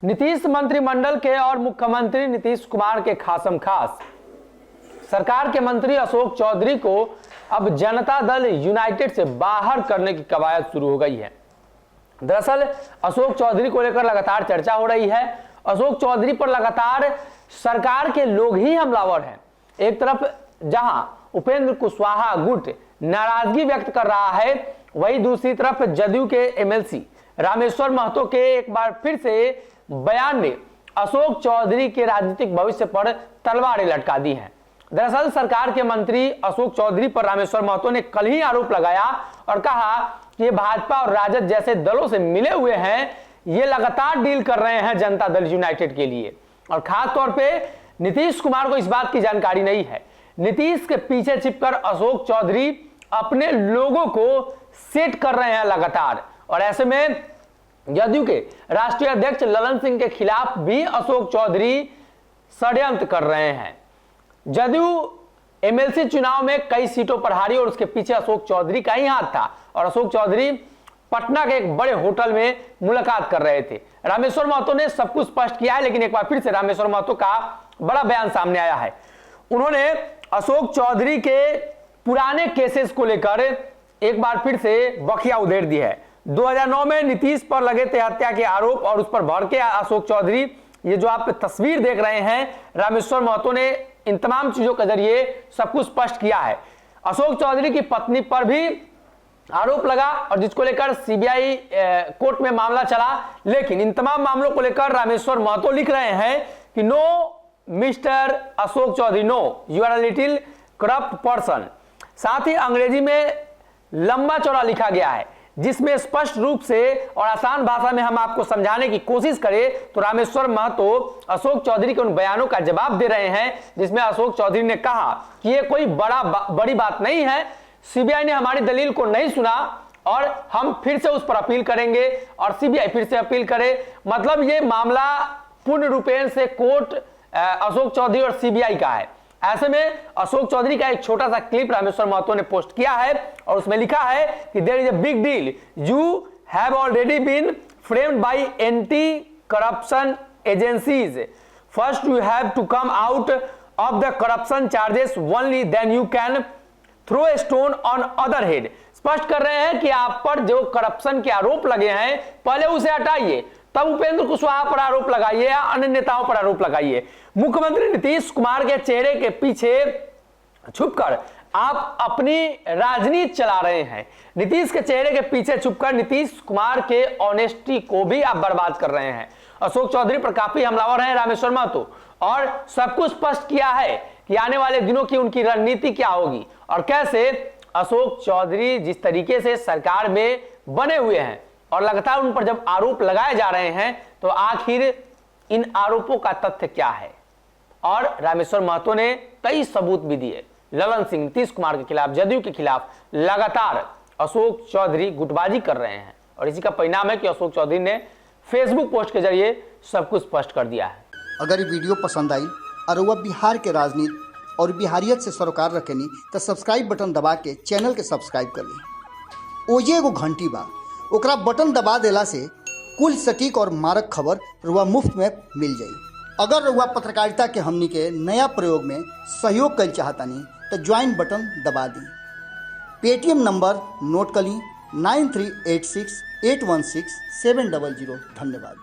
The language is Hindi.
नीतीश मंत्रिमंडल के और मुख्यमंत्री नीतीश कुमार के खासम खास सरकार के मंत्री अशोक चौधरी को अब जनता दल यूनाइटेड से बाहर करने की कवायद शुरू हो गई है। दरअसल अशोक चौधरी को लेकर लगातार चर्चा हो रही है। अशोक चौधरी पर लगातार सरकार के लोग ही हमलावर हैं। एक तरफ जहां उपेंद्र कुशवाहा गुट नाराजगी व्यक्त कर रहा है, वहीं दूसरी तरफ जदयू के एमएलसी रामेश्वर महतो के एक बार फिर से बयान ने अशोक चौधरी के राजनीतिक भविष्य पर तलवारें लटका दी हैं। दरअसल सरकार के मंत्री अशोक चौधरी पर रामेश्वर महतो ने कल ही आरोप लगाया और कहा कि ये भाजपा और राजद जैसे दलों से मिले हुए हैं, ये लगातार डील कर रहे हैं जनता दल यूनाइटेड के लिए। और खास तौर पे नीतीश कुमार को इस बात की जानकारी नहीं है। नीतीश के पीछे छिपकर अशोक चौधरी अपने लोगों को सेट कर रहे हैं लगातार। और ऐसे में जदयू के राष्ट्रीय अध्यक्ष ललन सिंह के खिलाफ भी अशोक चौधरी षड्यंत्र कर रहे हैं। जदयू एमएलसी चुनाव में कई सीटों पर हारी और उसके पीछे अशोक चौधरी का ही हाथ था। और अशोक चौधरी पटना के एक बड़े होटल में मुलाकात कर रहे थे। रामेश्वर महतो ने सब कुछ स्पष्ट किया है, लेकिन एक बार फिर से रामेश्वर महतो का बड़ा बयान सामने आया है। उन्होंने अशोक चौधरी के पुराने केसेस को लेकर एक बार फिर से बखिया उधेड़ दी है। 2009 में नीतीश पर लगे थे हत्या के आरोप और उस पर भड़के अशोक चौधरी, ये जो आप तस्वीर देख रहे हैं, रामेश्वर महतो ने इन तमाम चीजों के जरिए सब कुछ स्पष्ट किया है। अशोक चौधरी की पत्नी पर भी आरोप लगा और जिसको लेकर सीबीआई कोर्ट में मामला चला। लेकिन इन तमाम मामलों को लेकर रामेश्वर महतो लिख रहे हैं कि no mister Ashok Chaudhary, no, you are a little corrupt person. साथ ही अंग्रेजी में लंबा चौड़ा लिखा गया है, जिसमें स्पष्ट रूप से और आसान भाषा में हम आपको समझाने की कोशिश करें तो रामेश्वर महतो अशोक चौधरी के उन बयानों का जवाब दे रहे हैं जिसमें अशोक चौधरी ने कहा कि ये कोई बड़ी बात नहीं है, सीबीआई ने हमारी दलील को नहीं सुना और हम फिर से उस पर अपील करेंगे और सीबीआई फिर से अपील करे। मतलब ये मामला पूर्ण रूपेण से कोर्ट अशोक चौधरी और सीबीआई का है। ऐसे में अशोक चौधरी का एक छोटा सा क्लिप रामेश्वर महतो ने पोस्ट किया है और उसमें लिखा है कि there is a big deal, you have already been framed by anti corruption agencies, first you have to come out of the corruption charges only then you can throw a stone on other head. स्पष्ट कर रहे हैं कि आप पर जो करप्शन के आरोप लगे हैं पहले उसे हटाइए, तब उपेंद्र कुशवाहा पर आरोप लगाइए या अन्य नेताओं पर आरोप लगाइए। मुख्यमंत्री नीतीश कुमार के चेहरे के पीछे छुपकर आप अपनी राजनीति चला रहे हैं। नीतीश के चेहरे के पीछे छुपकर नीतीश कुमार के ऑनेस्टी को भी आप बर्बाद कर रहे हैं। अशोक चौधरी पर काफी हमलावर हैं रामेश्वर महतो और सब कुछ स्पष्ट किया है कि आने वाले दिनों की उनकी रणनीति क्या होगी और कैसे अशोक चौधरी जिस तरीके से सरकार में बने हुए हैं और लगातार उन पर जब आरोप लगाए जा रहे हैं तो आखिर इन आरोपों का तथ्य क्या है। और रामेश्वर महतो ने कई सबूत भी दिए। ललन सिंह नीतीश कुमार के खिलाफ, जदयू के खिलाफ लगातार अशोक चौधरी गुटबाजी कर रहे हैं और इसी का परिणाम है कि अशोक चौधरी ने फेसबुक पोस्ट के जरिए सब कुछ स्पष्ट कर दिया है। अगर ये वीडियो पसंद आई और वह बिहार के राजनीति और बिहारियत से सरोकार रखेनी तो सब्सक्राइब बटन दबा के चैनल के सब्सक्राइब कर ली। ओजे एगो घंटी बा, ओकरा बटन दबा देला से कुल सटीक और मारक खबर रुआ मुफ्त में मिल जाई। अगर रुआ पत्रकारिता के हमनी के नया प्रयोग में सहयोग कर चाहतानी तो ज्वाइन बटन दबा दी। पेटीएम नंबर नोट कर ली 9386816700। धन्यवाद।